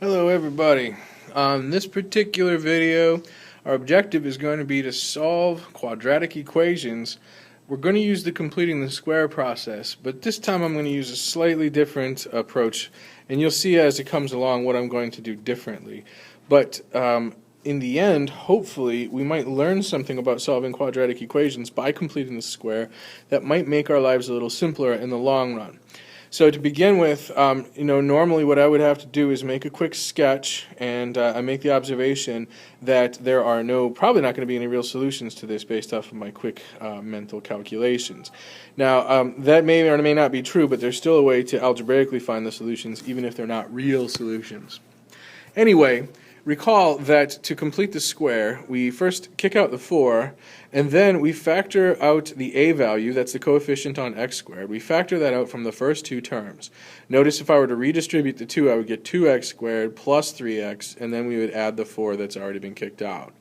Hello everybody. On this particular video, our objective is going to be to solve quadratic equations. We're going to use the completing the square process, but this time I'm going to use a slightly different approach, and you'll see as it comes along what I'm going to do differently. But in the end, hopefully, we might learn something about solving quadratic equations by completing the square that might make our lives a little simpler in the long run. So to begin with, normally what I would have to do is make a quick sketch, and I make the observation that there are probably not going to be any real solutions to this based off of my quick mental calculations. Now, that may or may not be true, but there's still a way to algebraically find the solutions, even if they're not real solutions. Anyway, recall that to complete the square, we first kick out the 4, and then we factor out the a value, that's the coefficient on x squared. We factor that out from the first two terms. Notice if I were to redistribute the 2, I would get 2x squared plus 3x, and then we would add the 4 that's already been kicked out.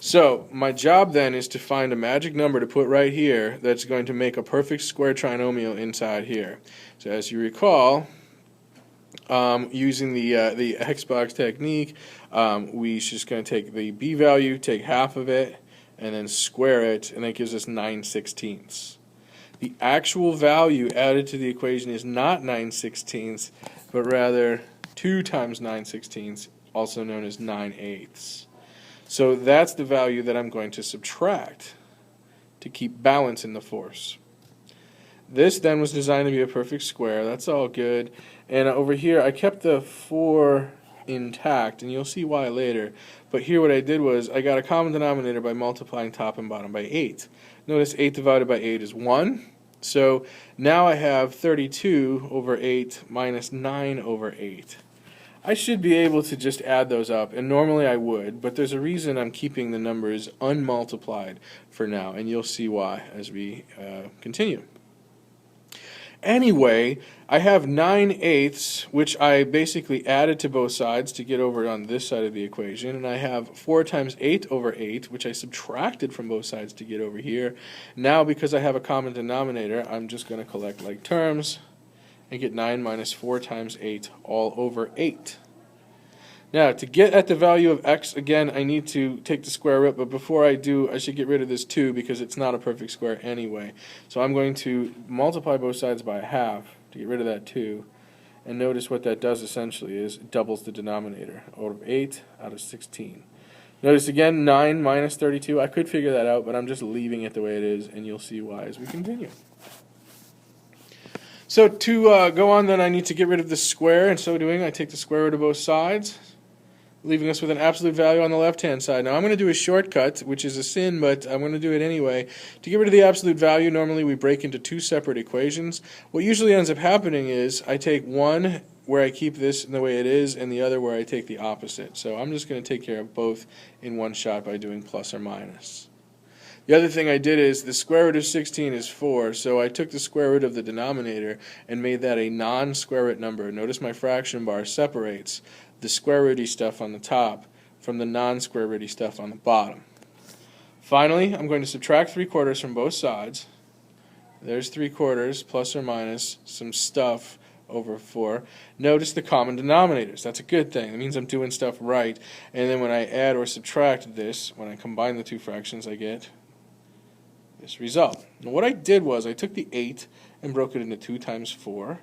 So my job then is to find a magic number to put right here that's going to make a perfect square trinomial inside here. So as you recall, using the Xbox technique, we're just going to take the b value, take half of it, and then square it, and that gives us 9/16. The actual value added to the equation is not 9/16, but rather 2 times 9/16, also known as 9/8. So that's the value that I'm going to subtract to keep balance in the force. This then was designed to be a perfect square. That's all good. And over here, I kept the 4 intact, and you'll see why later. But here what I did was I got a common denominator by multiplying top and bottom by 8. Notice 8 divided by 8 is 1. So now I have 32 over 8 minus 9 over 8. I should be able to just add those up, and normally I would, but there's a reason I'm keeping the numbers unmultiplied for now, and you'll see why as we continue. Anyway, I have 9/8, which I basically added to both sides to get over on this side of the equation, and I have 4 times 8 over 8, which I subtracted from both sides to get over here. Now, because I have a common denominator, I'm just going to collect like terms and get 9 minus 4 times 8 all over 8. Now, to get at the value of x, again, I need to take the square root, but before I do, I should get rid of this 2 because it's not a perfect square anyway. So I'm going to multiply both sides by a half to get rid of that 2. And notice what that does essentially is it doubles the denominator. Out of 8 out of 16. Notice again, 9 minus 32. I could figure that out, but I'm just leaving it the way it is, and you'll see why as we continue. So to go on then, I need to get rid of the square. In so doing, I take the square root of both sides, leaving us with an absolute value on the left-hand side. Now I'm going to do a shortcut, which is a sin, but I'm going to do it anyway. To get rid of the absolute value, normally we break into 2 separate equations. What usually ends up happening is I take one where I keep this in the way it is, and the other where I take the opposite. So I'm just going to take care of both in one shot by doing plus or minus. The other thing I did is the square root of 16 is 4, so I took the square root of the denominator and made that a non-square root number. Notice my fraction bar separates the square rooty stuff on the top from the non-square rooty stuff on the bottom. Finally, I'm going to subtract 3/4 from both sides. There's 3/4 plus or minus some stuff over 4. Notice the common denominators. That's a good thing. It means I'm doing stuff right. And then when I add or subtract this, when I combine the two fractions, I get this result. Now what I did was I took the 8 and broke it into 2 times 4.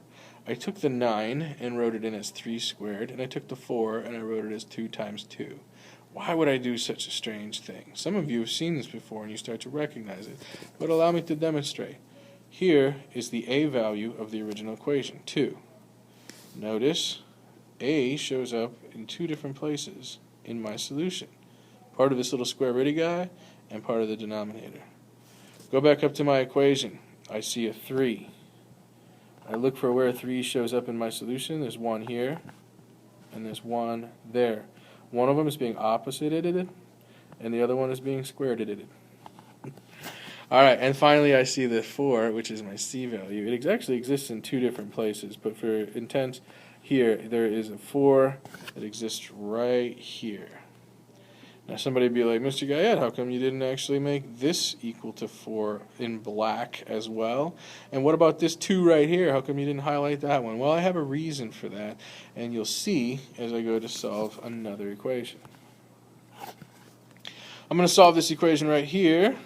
I took the 9 and wrote it in as 3 squared, and I took the 4 and I wrote it as 2 times 2. Why would I do such a strange thing? Some of you have seen this before and you start to recognize it, but allow me to demonstrate. Here is the a value of the original equation, 2. Notice a shows up in 2 different places in my solution. Part of this little square rooty guy and part of the denominator. Go back up to my equation. I see a 3. I look for where 3 shows up in my solution. There's 1 here, and there's 1 there. One of them is being opposited, and the other one is being squared. Alright, and finally I see the 4, which is my c value. It actually exists in 2 different places, but for intent here, there is a 4 that exists right here. Now somebody would be like, Mr. Guyette, how come you didn't actually make this equal to 4 in black as well? And what about this 2 right here? How come you didn't highlight that one? Well, I have a reason for that, and you'll see as I go to solve another equation. I'm going to solve this equation right here.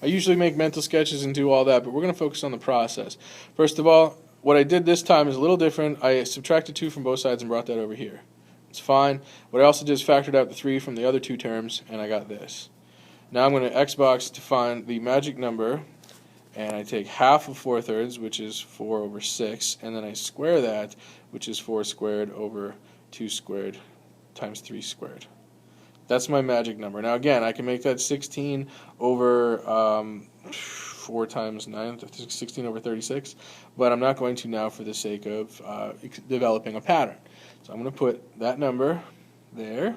I usually make mental sketches and do all that, but we're going to focus on the process. First of all, what I did this time is a little different. I subtracted 2 from both sides and brought that over here. It's fine. What I also did is factored out the 3 from the other 2 terms, and I got this. Now I'm going to Xbox to find the magic number, and I take half of 4/3, which is 4 over 6, and then I square that, which is 4 squared over 2 squared times 3 squared. That's my magic number. Now again, I can make that 16 over 4 times 9, 16 over 36, but I'm not going to now for the sake of developing a pattern. So I'm going to put that number there.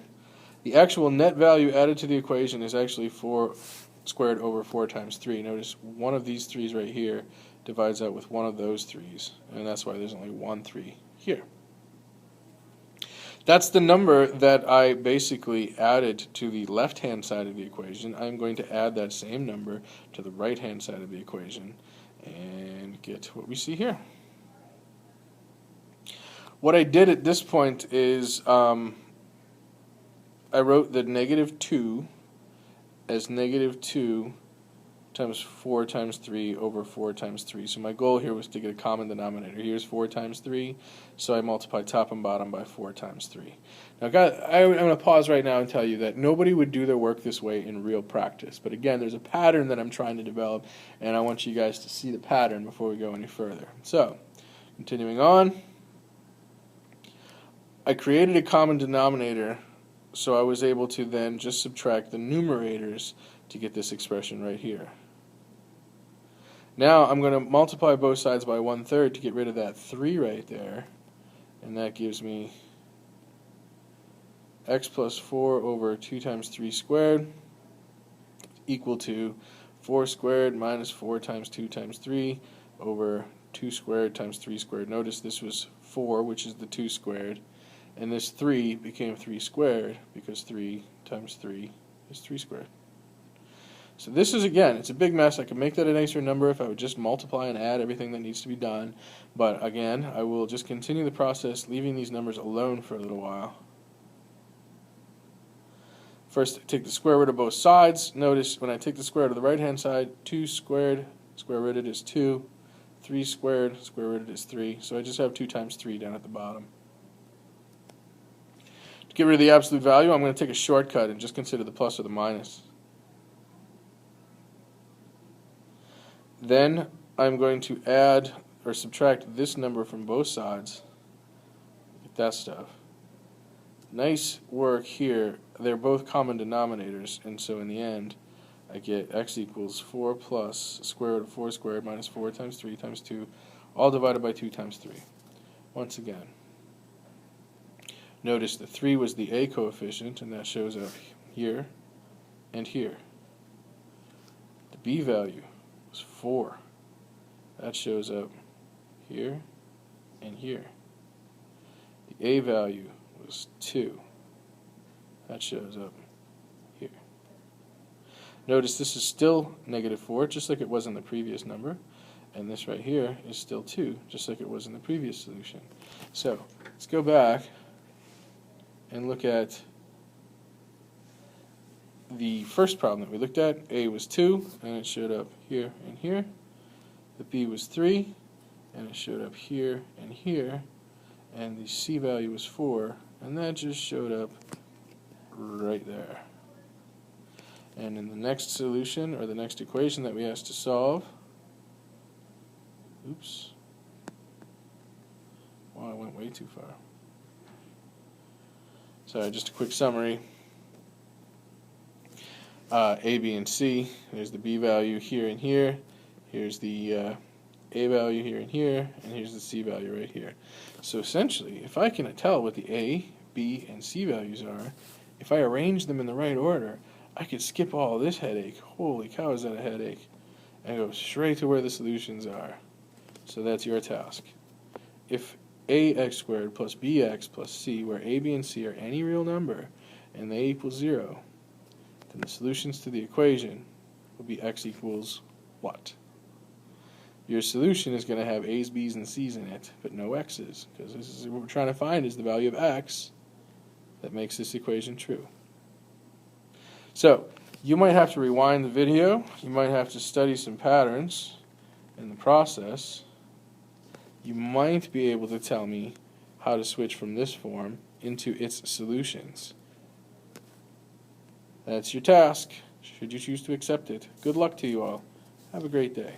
The actual net value added to the equation is actually 4 squared over 4 times 3. Notice one of these 3's right here divides out with one of those 3's, and that's why there's only one 3 here. That's the number that I basically added to the left-hand side of the equation. I'm going to add that same number to the right-hand side of the equation and get what we see here. What I did at this point is I wrote the -2 as -2 times 4 times 3 over 4 times 3. So my goal here was to get a common denominator. Here's 4 times 3, so I multiply top and bottom by 4 times 3. Now, I'm going to pause right now and tell you that nobody would do their work this way in real practice. But again, there's a pattern that I'm trying to develop, and I want you guys to see the pattern before we go any further. So, continuing on, I created a common denominator, so I was able to then just subtract the numerators to get this expression right here. Now I'm going to multiply both sides by 1/3 to get rid of that 3 right there, and that gives me x plus 4 over 2 times 3 squared equal to 4 squared minus 4 times 2 times 3 over 2 squared times 3 squared. Notice this was 4, which is the 2 squared, and this 3 became 3 squared because 3 times 3 is 3 squared. So this is, again, it's a big mess. I could make that a nicer number if I would just multiply and add everything that needs to be done. But again, I will just continue the process, leaving these numbers alone for a little while. First, take the square root of both sides. Notice when I take the square root of the right-hand side, 2 squared, square rooted is 2. 3 squared, square rooted is 3. So I just have 2 times 3 down at the bottom. To get rid of the absolute value, I'm going to take a shortcut and just consider the plus or the minus. Then I'm going to add or subtract this number from both sides. Get that stuff. Nice work here. They're both common denominators, and so in the end I get x equals 4 plus square root of 4 squared minus 4 times 3 times 2, all divided by 2 times 3. Once again, notice the 3 was the a coefficient, and that shows up here and here. The b value was 4. That shows up here and here. The a value was 2. That shows up here. Notice this is still -4, just like it was in the previous number. And this right here is still 2, just like it was in the previous solution. So, let's go back and look at the first problem that we looked at. A was 2, and it showed up here and here. The B was 3, and it showed up here and here. And the C value was 4, and that just showed up right there. And in the next solution, or the next equation that we asked to solve, oops, well, I went way too far. So just a quick summary. A, B, and C. There's the B value here and here. Here's the A value here and here. And here's the C value right here. So essentially, if I can tell what the A, B, and C values are, if I arrange them in the right order, I could skip all this headache. Holy cow, is that a headache? And go straight to where the solutions are. So that's your task. If ax squared plus bx plus c, where a, b, and c are any real number, and they equal 0, then the solutions to the equation will be x equals what? Your solution is going to have a's, b's, and c's in it, but no x's, because this is what we're trying to find is the value of x that makes this equation true. So, you might have to rewind the video, you might have to study some patterns in the process. You might be able to tell me how to switch from this form into its solutions. That's your task, should you choose to accept it. Good luck to you all. Have a great day.